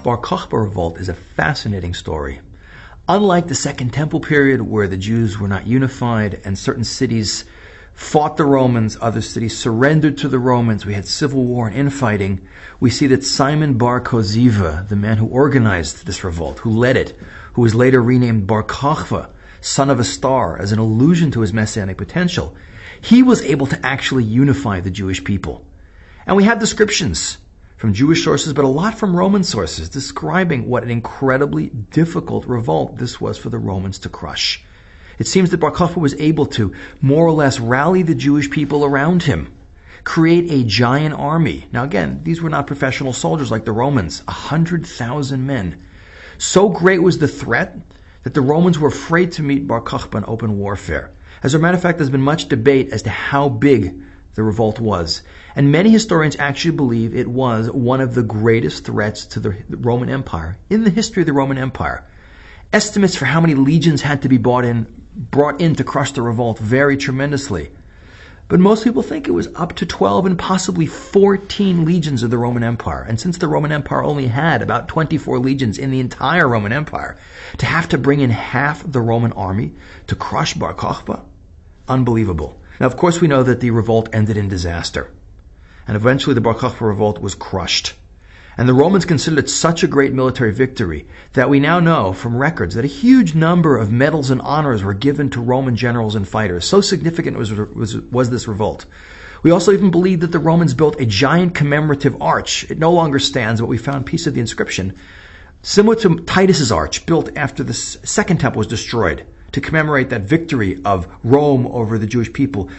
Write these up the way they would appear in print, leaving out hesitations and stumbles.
Bar Kochba revolt is a fascinating story. Unlike the Second Temple period, where the Jews were not unified and certain cities fought the Romans, other cities surrendered to the Romans, we had civil war and infighting, we see that Simon Bar Koziva, the man who organized this revolt, who led it, who was later renamed Bar Kochba, son of a star, as an allusion to his messianic potential, he was able to actually unify the Jewish people. And we have descriptions from Jewish sources, but a lot from Roman sources, describing what an incredibly difficult revolt this was for the Romans to crush. It seems that Bar Kochba was able to more or less rally the Jewish people around him, create a giant army. Now again, these were not professional soldiers like the Romans, 100,000 men. So great was the threat that the Romans were afraid to meet Bar Kochba in open warfare. As a matter of fact, there's been much debate as to how big the revolt was. And many historians actually believe it was one of the greatest threats to the Roman Empire in the history of the Roman Empire. Estimates for how many legions had to be brought in to crush the revolt vary tremendously. But most people think it was up to 12 and possibly 14 legions of the Roman Empire. And since the Roman Empire only had about 24 legions in the entire Roman Empire, to have to bring in half the Roman army to crush Bar Kochba? Unbelievable. Now, of course, we know that the revolt ended in disaster. And eventually the Bar Kochba revolt was crushed. And the Romans considered it such a great military victory that we now know from records that a huge number of medals and honors were given to Roman generals and fighters. So significant was this revolt. We also even believe that the Romans built a giant commemorative arch. It no longer stands, but we found a piece of the inscription similar to Titus's arch, built after the Second Temple was destroyed, to commemorate that victory of Rome over the Jewish people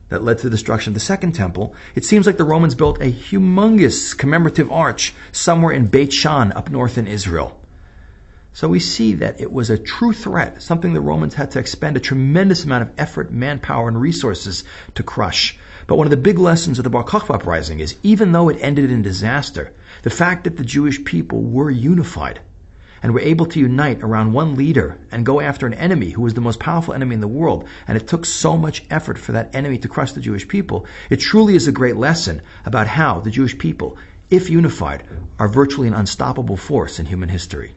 that led to the destruction of the Second Temple. It seems like the Romans built a humongous commemorative arch somewhere in Beit Shan up north in Israel. So we see that it was a true threat, something the Romans had to expend a tremendous amount of effort, manpower, and resources to crush. But one of the big lessons of the Bar Kochba uprising is, even though it ended in disaster, the fact that the Jewish people were unified and were able to unite around one leader and go after an enemy who was the most powerful enemy in the world, and it took so much effort for that enemy to crush the Jewish people, it truly is a great lesson about how the Jewish people, if unified, are virtually an unstoppable force in human history.